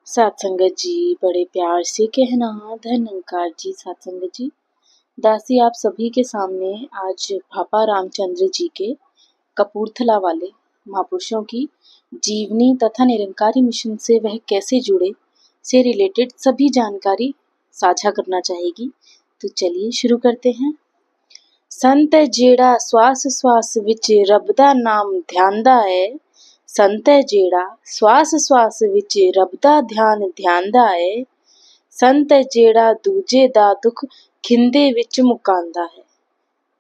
सत्संगत जी, बड़े प्यार से कहना धन्यकार जी। सत्संगत जी, दासी आप सभी के सामने आज भापा रामचंद्र जी के कपूरथला वाले महापुरुषों की जीवनी तथा निरंकारी मिशन से वह कैसे जुड़े से रिलेटेड सभी जानकारी साझा करना चाहेगी। तो चलिए शुरू करते हैं। संत जेड़ा श्वास श्वास विच रब दा नाम ध्यानदा है, संत जेड़ा श्वास श्वास विच रब दा ध्यान ध्यानदा है, संत जेड़ा दूजे दा दुख खिंदे विच मुकांदा है।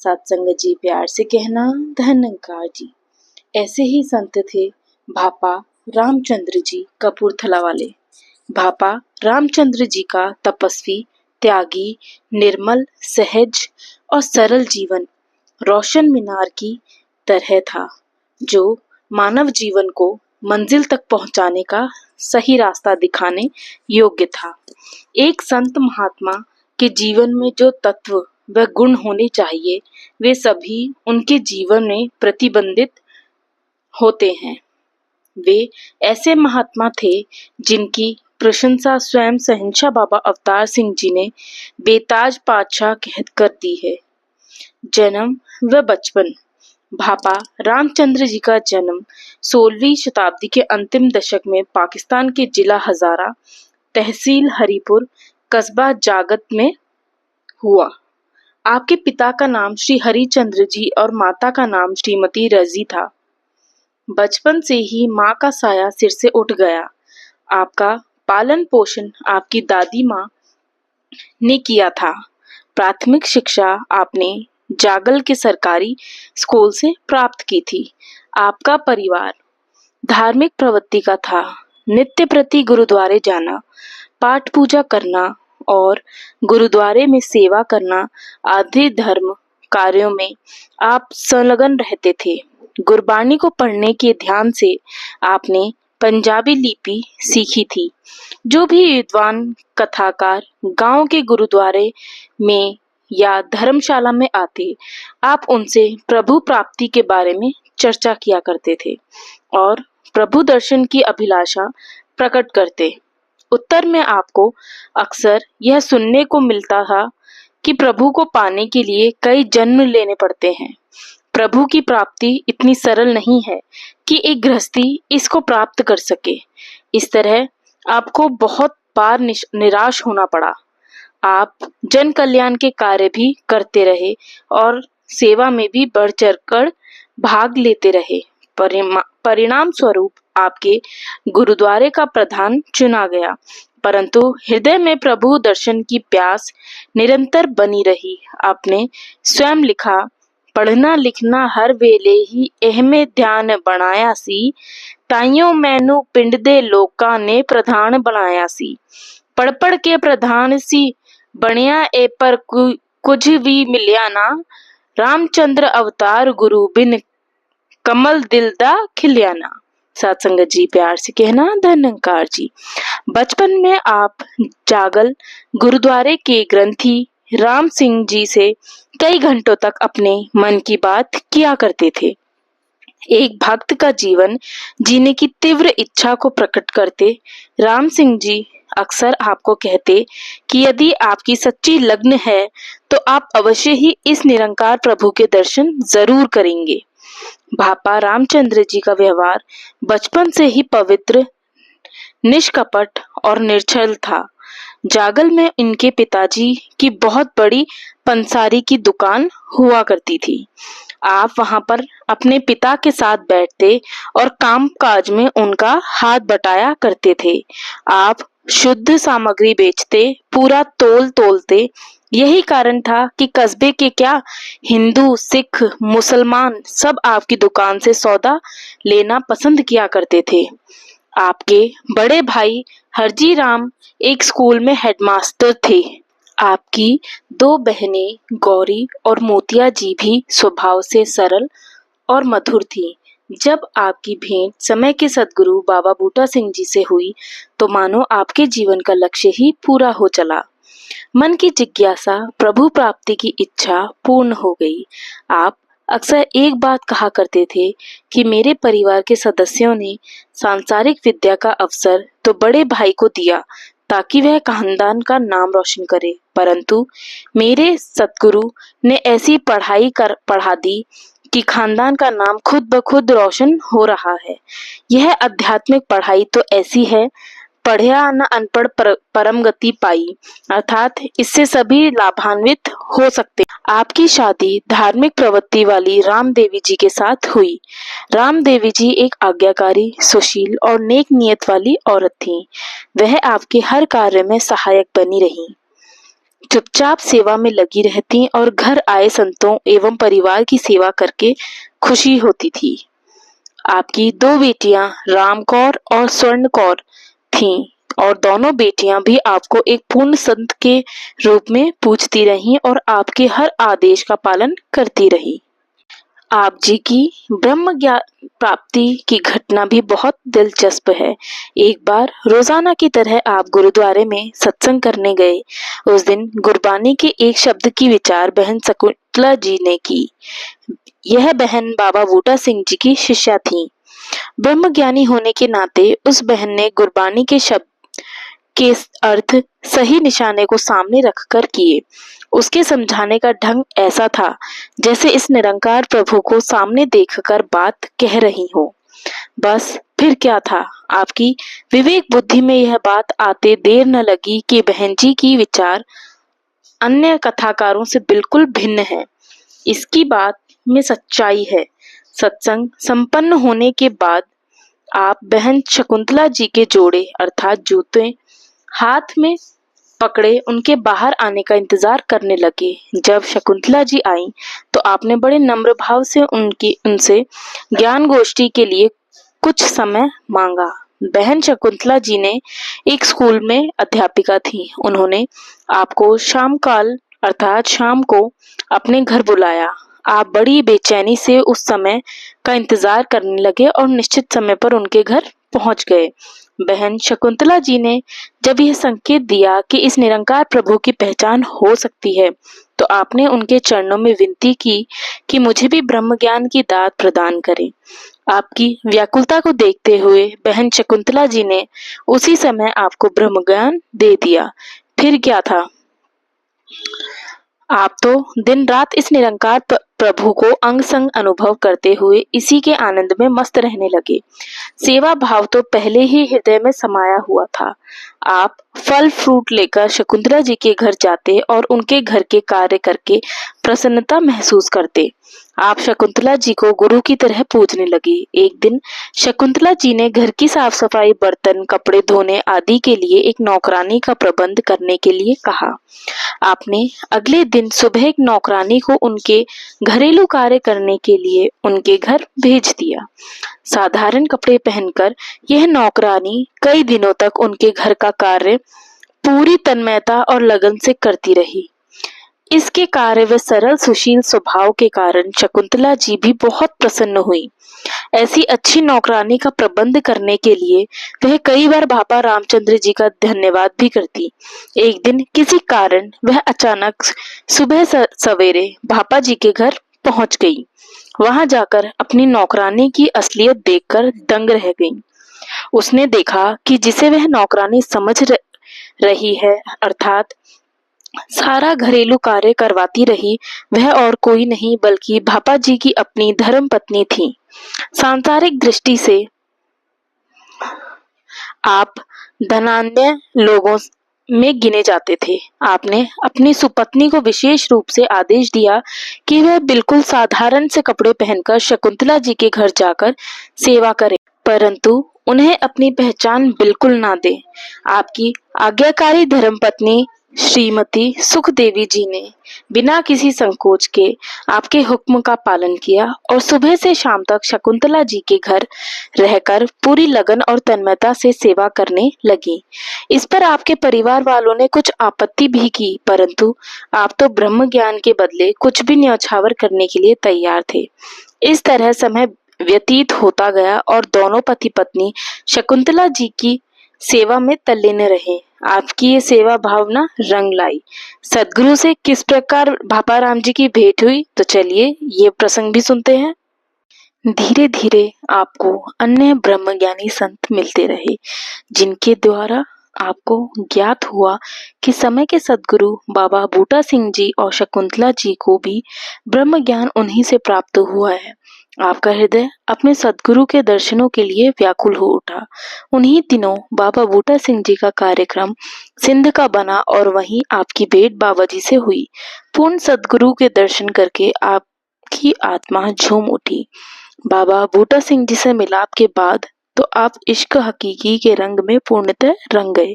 सत्संगत जी, प्यार से कहना धन्यकार जी। ऐसे ही संत थे भापा रामचंद्र जी कपूरथला वाले। भापा रामचंद्र जी का तपस्वी, त्यागी, निर्मल, सहज और सरल जीवन रोशन मीनार की तरह था, जो मानव जीवन को मंजिल तक पहुंचाने का सही रास्ता दिखाने योग्य था। एक संत महात्मा के जीवन में जो तत्व व गुण होने चाहिए, वे सभी उनके जीवन में प्रतिबंधित होते हैं। वे ऐसे महात्मा थे जिनकी प्रशंसा स्वयं शहंशाह बाबा अवतार सिंह जी ने बेताज पातशाह कहकर दी है। जन्म व बचपन। भापा रामचंद्र जी का जन्म 16वीं शताब्दी के अंतिम दशक में पाकिस्तान के जिला हजारा, तहसील हरिपुर, कस्बा जागत में हुआ। आपके पिता का नाम श्री हरिचंद्र जी और माता का नाम श्रीमती रजी था। बचपन से ही माँ का साया सिर से उठ गया। आपका पालन पोषण आपकी दादी माँ ने किया था। प्राथमिक शिक्षा आपने जागल के सरकारी स्कूल से प्राप्त की थी। आपका परिवार धार्मिक प्रवृत्ति का था। नित्य प्रति गुरुद्वारे जाना, पाठ पूजा करना और गुरुद्वारे में सेवा करना आदि धर्म कार्यों में आप संलग्न रहते थे। गुरबानी को पढ़ने के ध्यान से आपने पंजाबी लिपि सीखी थी। जो भी विद्वान कथाकार गांव के गुरुद्वारे में या धर्मशाला में आते, आप उनसे प्रभु प्राप्ति के बारे में चर्चा किया करते थे और प्रभु दर्शन की अभिलाषा प्रकट करते। उत्तर में आपको अक्सर यह सुनने को मिलता था कि प्रभु को पाने के लिए कई जन्म लेने पड़ते हैं। प्रभु की प्राप्ति इतनी सरल नहीं है कि एक गृहस्थी इसको प्राप्त कर सके। इस तरह आपको बहुत बार निराश होना पड़ा। आप जन कल्याण के कार्य भी करते रहे और सेवा में भी बढ़ चढ़कर भाग लेते रहे। परिणाम स्वरूप आपके गुरुद्वारे का प्रधान चुना गया, परंतु हृदय में प्रभु दर्शन की प्यास निरंतर बनी रही। आपने स्वयं लिखा, पढ़ना लिखना हर वेले ही एहमे ध्यान बनाया सी, ताइयों मैनू पिंड दे लोकां ने प्रधान बनाया सी। पढ़ पढ़ के प्रधान सी बनिया ए पर कुछ भी मिलिया ना, रामचंद्र अवतार गुरु बिन कमल दिल दा खिलिया ना। सत्संगत जी, प्यार से कहना धन्यकार जी। बचपन में आप जागल गुरुद्वारे के ग्रंथी राम सिंह जी से कई घंटों तक अपने मन की बात किया करते थे। एक भक्त का जीवन जीने की तीव्र इच्छा को प्रकट करते राम सिंह जी अक्सर आपको कहते कि यदि आपकी सच्ची लगन है तो आप अवश्य ही इस निरंकार प्रभु के दर्शन जरूर करेंगे। भापा रामचंद्र जी का व्यवहार बचपन से ही पवित्र, निष्कपट और निर्छल था। जागल में इनके पिताजी की बहुत बड़ी पंसारी की दुकान हुआ करती थी। आप वहां पर अपने पिता के साथ बैठते और काम काज में उनका हाथ बटाया करते थे। आप शुद्ध सामग्री बेचते, पूरा तोल तोलते। यही कारण था कि कस्बे के क्या हिंदू, सिख, मुसलमान सब आपकी दुकान से सौदा लेना पसंद किया करते थे। आपके बड़े भाई हरजी राम एक स्कूल में हेडमास्टर थे। आपकी दो बहनें गौरी और मोतिया जी भी स्वभाव से सरल और मधुर थी। जब आपकी भेंट समय के सदगुरु बाबा बूटा सिंह जी से हुई तो मानो आपके जीवन का लक्ष्य ही पूरा हो चला। मन की जिज्ञासा, प्रभु प्राप्ति की इच्छा पूर्ण हो गई। आप अक्सर एक बात कहा करते थे कि मेरे परिवार के सदस्यों ने सांसारिक विद्या का अवसर तो बड़े भाई को दिया ताकि वह खानदान का नाम रोशन करे, परंतु मेरे सतगुरु ने ऐसी पढ़ा दी कि खानदान का नाम खुद ब खुद रोशन हो रहा है। यह आध्यात्मिक पढ़ाई तो ऐसी है, पढ़या न अनपढ़ परम गति पाई, अर्थात इससे सभी लाभान्वित हो सकते। आपकी शादी धार्मिक प्रवृत्ति वाली राम देवी जी के साथ हुई। राम देवी जी एक आज्ञाकारी, सुशील और नेक नियत वाली औरत थीं। वह आपके हर कार्य में सहायक बनी रही, चुपचाप सेवा में लगी रहती और घर आए संतों एवं परिवार की सेवा करके खुशी होती थी। आपकी दो बेटियां राम कौर और स्वर्ण कौर थीं और दोनों बेटियां भी आपको एक पूर्ण संत के रूप में पूजती रहीं और आपके हर आदेश का पालन करती रही। आप जी की ब्रह्म ज्ञान प्राप्ति की घटना भी बहुत दिलचस्प है। एक बार रोजाना की तरह आप गुरुद्वारे में सत्संग करने गए। उस दिन गुरबानी के एक शब्द की विचार बहन शकुंतला जी ने की। यह बहन बाबा बूटा सिंह जी की शिष्या थी। ब्रह्म ज्ञानी होने के नाते उस बहन ने गुरबानी के शब्द के अर्थ सही निशाने को सामने रखकर किए। उसके समझाने का ढंग ऐसा था जैसे इस निरंकार प्रभु को सामने देखकर बात कह रही हो। बस फिर क्या था, आपकी विवेक बुद्धि में यह बात आते देर न लगी कि बहन जी की विचार अन्य कथाकारों से बिल्कुल भिन्न है। इसकी बात में सच्चाई है। सत्संग संपन्न होने के बाद आप बहन शकुंतला जी के जोड़े अर्थात जूते हाथ में पकड़े उनके बाहर आने का इंतजार करने लगे। जब शकुंतला जी आई तो आपने बड़े नम्र भाव से उनसे ज्ञान गोष्ठी के लिए कुछ समय मांगा। बहन शकुंतला जी ने एक स्कूल में अध्यापिका थी। उन्होंने आपको शाम काल अर्थात शाम को अपने घर बुलाया। आप बड़ी बेचैनी से उस समय का इंतजार करने लगे और निश्चित समय पर उनके घर पहुंच गए। बहन शकुंतला जी ने जब यह संकेत दिया कि इस निरंकार प्रभु की पहचान हो सकती है तो आपने उनके चरणों में विनती की कि मुझे भी ब्रह्म ज्ञान की दात प्रदान करें। आपकी व्याकुलता को देखते हुए बहन शकुंतला जी ने उसी समय आपको ब्रह्म ज्ञान दे दिया। फिर क्या था, आप तो दिन रात इस निरंकार प्रभु को अंग संग अनुभव करते हुए इसी के आनंद में मस्त रहने लगे। सेवा भाव तो पहले ही हृदय में समाया हुआ था। आप फल फ्रूट लेकर शकुंतला जी के घर जाते और उनके घर के कार्य करके प्रसन्नता महसूस करते। आप शकुंतला जी को गुरु की तरह पूजने लगे। एक दिन शकुंतला जी ने घर की साफ सफाई, बर्तन, कपड़े धोने आदि के लिए एक नौकरानी का प्रबंध करने के लिए कहा। आपने अगले दिन सुबह एक नौकरानी को उनके घरेलू कार्य करने के लिए उनके घर भेज दिया। साधारण कपड़े पहनकर यह नौकरानी कई दिनों तक उनके घर का कार्य पूरी तन्मयता और लगन से करती रही। इसके कार्य व सरल सुशील स्वभाव के कारण शकुंतला जी भी बहुत प्रसन्न हुई। ऐसी अच्छी नौकरानी का प्रबंध करने के लिए वह कई बार बाबा रामचंद्र जी का धन्यवाद भी करती। एक दिन किसी कारण वह अचानक सुबह सवेरे बाबा जी के घर पहुंच गई। वहां जाकर अपनी नौकरानी की असलियत देखकर दंग रह गई। उसने देखा कि जिसे वह नौकरानी समझ रही है अर्थात सारा घरेलू कार्य करवाती रही, वह और कोई नहीं बल्कि भापा जी की अपनी धर्म पत्नी थी। सांसारिक दृष्टि से आप धनाढ्य लोगों में गिने जाते थे। आपने अपनी सुपत्नी को विशेष रूप से आदेश दिया कि वह बिल्कुल साधारण से कपड़े पहनकर शकुंतला जी के घर जाकर सेवा करे, परंतु उन्हें अपनी पहचान बिल्कुल ना दे। आपकी आज्ञाकारी धर्मपत्नी श्रीमती सुखदेवी जी ने बिना किसी संकोच के आपके हुक्म का पालन किया और सुबह से शाम तक शकुंतला जी के घर रहकर पूरी लगन और तन्मयता से सेवा करने लगी। इस पर आपके परिवार वालों ने कुछ आपत्ति भी की, परंतु आप तो ब्रह्म ज्ञान के बदले कुछ भी न्यौछावर करने के लिए तैयार थे। इस तरह समय व्यतीत होता गया और दोनों पति पत्नी शकुंतला जी की सेवा में तल्लीन रहे। आपकी ये सेवा भावना रंग लाई। सदगुरु से किस प्रकार भापा राम जी की भेंट हुई, तो चलिए ये प्रसंग भी सुनते हैं। धीरे धीरे आपको अन्य ब्रह्मज्ञानी संत मिलते रहे, जिनके द्वारा आपको ज्ञात हुआ कि समय के सदगुरु बाबा बूटा सिंह जी और शकुंतला जी को भी ब्रह्म ज्ञान उन्हीं से प्राप्त हुआ है। आपका हृदय अपने सदगुरु के दर्शनों के लिए व्याकुल हो उठा। उन्हीं दिनों बाबा बूटा सिंह जी का कार्यक्रम सिंध का बना और वहीं आपकी भेंट बाबा जी से हुई। पूर्ण सदगुरु के दर्शन करके आपकी आत्मा झूम उठी। बाबा बूटा सिंह जी से मिलाप के बाद तो आप इश्क हकीकी के रंग में पूर्णतः रंग गए।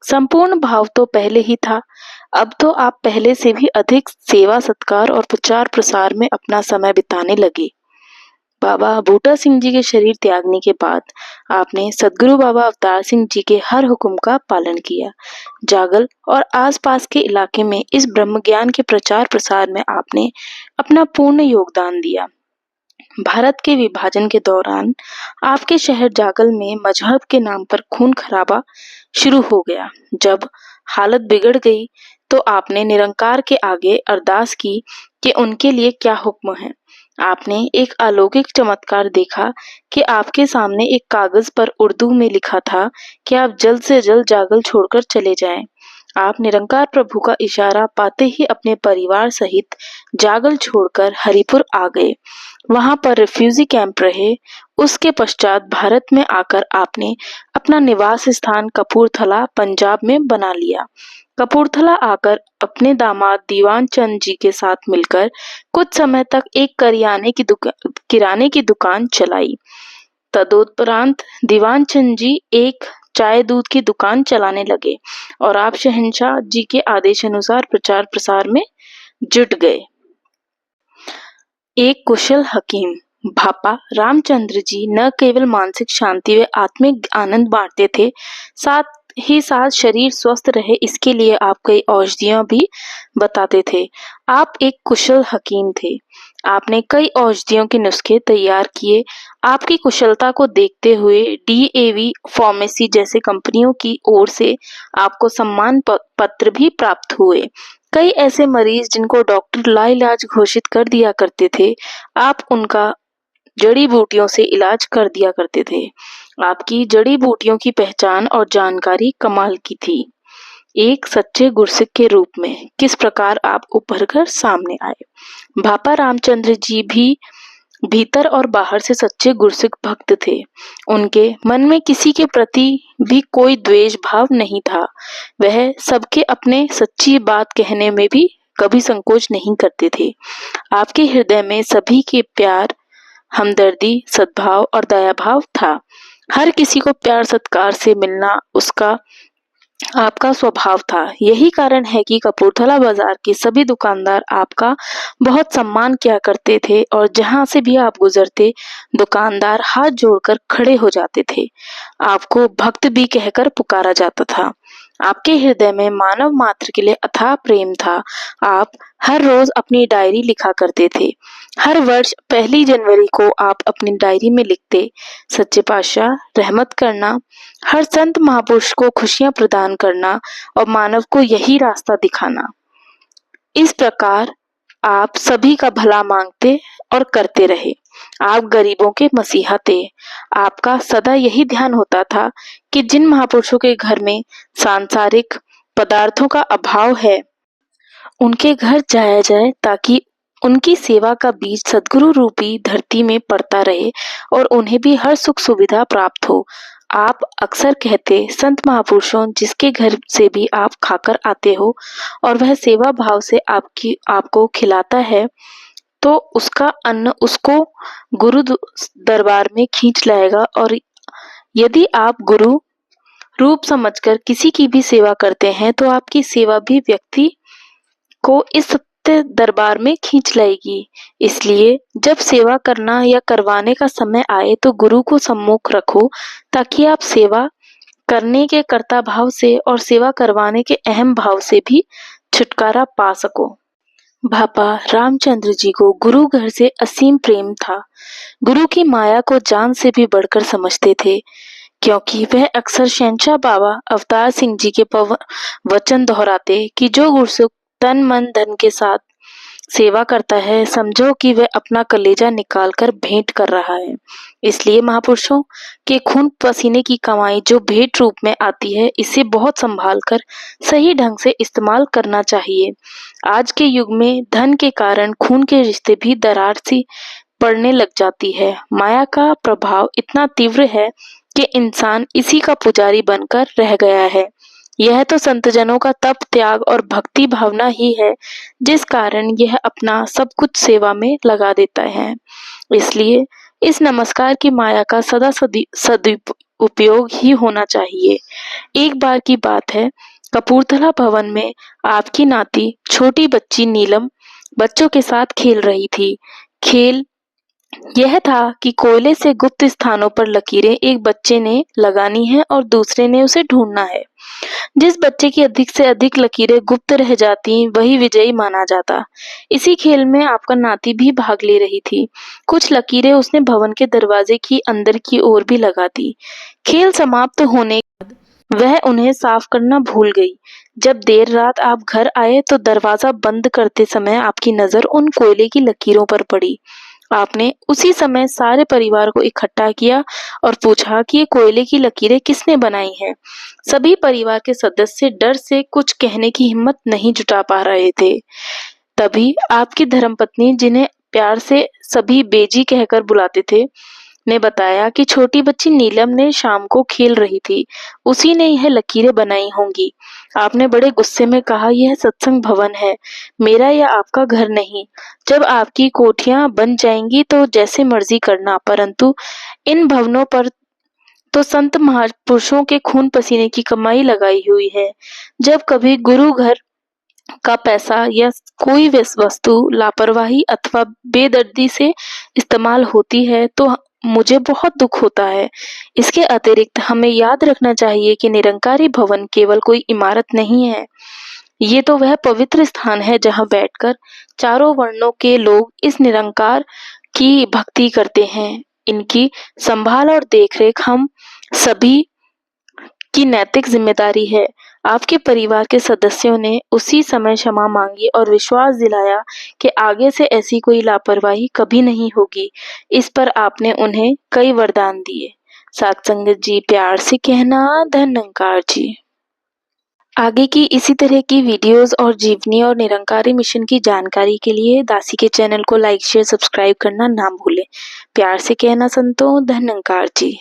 संपूर्ण भाव तो पहले ही था, अब तो आप पहले से भी अधिक सेवा सत्कार और प्रचार प्रसार में अपना समय बिताने लगे। बाबा बूटा सिंह जी के शरीर त्यागने के बाद आपने सदगुरु बाबा अवतार सिंह जी के हर हुक्म का पालन किया। जागल और आसपास के इलाके में इस ब्रह्म ज्ञान के प्रचार प्रसार में आपने अपना पूर्ण योगदान दिया। भारत के विभाजन के दौरान आपके शहर जागल में मजहब के नाम पर खून खराबा शुरू हो गया। जब हालत बिगड़ गई तो आपने निरंकार के आगे अरदास की कि उनके लिए क्या हुक्म है। आपने एक अलौकिक चमत्कार देखा कि आपके सामने एक कागज पर उर्दू में लिखा था कि आप जल्द से जल्द जागल छोड़कर चले जाएं। आप निरंकार प्रभु का इशारा पाते ही अपने परिवार सहित जागल छोड़कर हरिपुर आ गए। वहां पर रिफ्यूजी कैंप रहे। उसके पश्चात भारत में आकर आपने अपना निवास स्थान कपूरथला पंजाब में बना लिया। कपूरथला आकर अपने दामाद दीवान चंद जी के साथ मिलकर कुछ समय तक एक किराने की दुकान चलाई। तदोपरांत दीवान चंद जी एक चाय दूध की दुकान चलाने लगे और आप शहंशाह जी के आदेशानुसार प्रचार प्रसार में जुट गए। एक कुशल हकीम भापा रामचंद्र जी न केवल मानसिक शांति व आत्मिक आनंद बांटते थे, साथ ही साथ शरीर स्वस्थ रहे इसके लिए आप कई औषधियां भी बताते थे। आप एक कुशल हकीम थे। आपने कई औषधियों के नुस्खे तैयार किए। आपकी कुशलता को देखते हुए डीएवी फार्मेसी जैसे कंपनियों की ओर से आपको सम्मान पत्र भी प्राप्त हुए। कई ऐसे मरीज जिनको डॉक्टर लाइलाज घोषित कर दिया करते थे, आप उनका जड़ी बूटियों से इलाज कर दिया करते थे। आपकी जड़ी बूटियों की पहचान और जानकारी कमाल की थी। एक सच्चे गुरसिक के रूप में किस प्रकार आप उभर कर सामने आए। भापा रामचंद्र जी भी भीतर और बाहर से सच्चे गुरसिक भक्त थे। उनके मन में किसी के प्रति भी कोई द्वेष भाव नहीं था। वह सबके अपने सच्ची बात कहने में भी कभी संकोच नहीं करते थे। आपके हृदय में सभी के प्यार, हमदर्दी, सद्भाव और दया भाव था। हर किसी को प्यार सत्कार से मिलना उसका आपका स्वभाव था। यही कारण है कि कपूरथला बाजार के सभी दुकानदार आपका बहुत सम्मान किया करते थे और जहां से भी आप गुजरते दुकानदार हाथ जोड़कर खड़े हो जाते थे। आपको भक्त भी कहकर पुकारा जाता था। आपके हृदय में मानव मात्र के लिए अथाह प्रेम था। आप हर रोज अपनी डायरी लिखा करते थे। हर वर्ष 1 जनवरी को आप अपनी डायरी में लिखते, सच्चे पातशाह रहमत करना, हर संत महापुरुष को खुशियां प्रदान करना और मानव को यही रास्ता दिखाना। इस प्रकार आप सभी का भला मांगते और करते रहे। आप गरीबों के मसीहा थे। आपका सदा यही ध्यान होता था कि जिन महापुरुषों के घर में सांसारिक पदार्थों का अभाव है, उनके घर जाया जाए ताकि उनकी सेवा का बीज सद्गुरु रूपी धरती में पड़ता रहे और उन्हें भी हर सुख सुविधा प्राप्त हो। आप अक्सर कहते, संत महापुरुषों जिसके घर से भी आप खाकर आते हो और वह सेवा भाव से आपको खिलाता है, तो उसका अन्न उसको गुरु दरबार में खींच लाएगा। और यदि आप गुरु रूप समझकर किसी की भी सेवा करते हैं तो आपकी सेवा भी व्यक्ति को इस सत्य दरबार में खींच लाएगी। इसलिए जब सेवा करना या करवाने का समय आए तो गुरु को सम्मुख रखो ताकि आप सेवा करने के कर्ता भाव से और सेवा करवाने के अहम भाव से भी छुटकारा पा सको। भापा रामचंद्र जी को गुरु घर से असीम प्रेम था। गुरु की माया को जान से भी बढ़कर समझते थे क्योंकि वह अक्सर शहंशाह बाबा अवतार सिंह जी के वचन दोहराते कि जो गुरसिख तन मन धन के साथ सेवा करता है, समझो कि वह अपना कलेजा निकाल कर भेंट कर रहा है। इसलिए महापुरुषों के खून पसीने की कमाई जो भेंट रूप में आती है, इसे बहुत संभाल कर सही ढंग से इस्तेमाल करना चाहिए। आज के युग में धन के कारण खून के रिश्ते भी दरार सी पड़ने लग जाती है। माया का प्रभाव इतना तीव्र है कि इंसान इसी का पुजारी बनकर रह गया है। यह तो संतजनों का तप, त्याग और भक्ति भावना ही है जिस कारण यह अपना सब कुछ सेवा में लगा देता है। इसलिए इस नमस्कार की माया का सदा सदुपयोग ही होना चाहिए। एक बार की बात है, कपूरथला भवन में आपकी नाती छोटी बच्ची नीलम बच्चों के साथ खेल रही थी। खेल यह था कि कोयले से गुप्त स्थानों पर लकीरें एक बच्चे ने लगानी है और दूसरे ने उसे ढूंढना है। जिस बच्चे की अधिक से अधिक लकीरें गुप्त रह जाती, वही विजयी माना जाता। इसी खेल में आपका नाती भी भाग ले रही थी। कुछ लकीरें उसने भवन के दरवाजे की अंदर की ओर भी लगा दी। खेल समाप्त होने के बाद वह उन्हें साफ करना भूल गई। जब देर रात आप घर आए तो दरवाजा बंद करते समय आपकी नजर उन कोयले की लकीरों पर पड़ी। आपने उसी समय सारे परिवार को इकट्ठा किया और पूछा कि ये कोयले की लकीरें किसने बनाई हैं। सभी परिवार के सदस्य डर से कुछ कहने की हिम्मत नहीं जुटा पा रहे थे। तभी आपकी धर्मपत्नी, जिन्हें प्यार से सभी बेजी कहकर बुलाते थे, ने बताया कि छोटी बच्ची नीलम ने शाम को खेल रही थी, उसी ने यह लकीरें बनाई होंगी। आपने बड़े गुस्से में कहा, यह सत्संग भवन है, मेरा या आपका घर नहीं। जब आपकी कोठियां बन जाएंगी तो जैसे मर्जी करना, परंतु इन भवनों पर तो संत महापुरुषों के खून पसीने की कमाई लगाई हुई है। जब कभी गुरु घर का पैसा या कोई वस्तु लापरवाही अथवा बेदर्दी से इस्तेमाल होती है तो मुझे बहुत दुख होता है। इसके अतिरिक्त हमें याद रखना चाहिए कि निरंकारी भवन केवल कोई इमारत नहीं है, ये तो वह पवित्र स्थान है जहाँ बैठकर चारों वर्णों के लोग इस निरंकार की भक्ति करते हैं। इनकी संभाल और देखरेख हम सभी की नैतिक जिम्मेदारी है। आपके परिवार के सदस्यों ने उसी समय क्षमा मांगी और विश्वास दिलाया कि आगे से ऐसी कोई लापरवाही कभी नहीं होगी। इस पर आपने उन्हें कई वरदान दिए। सत्संग जी, प्यार से कहना, धन निरंकार जी। आगे की इसी तरह की वीडियोस और जीवनी और निरंकारी मिशन की जानकारी के लिए दासी के चैनल को लाइक, शेयर, सब्सक्राइब करना ना भूलें। प्यार से कहना संतों, धन निरंकार जी।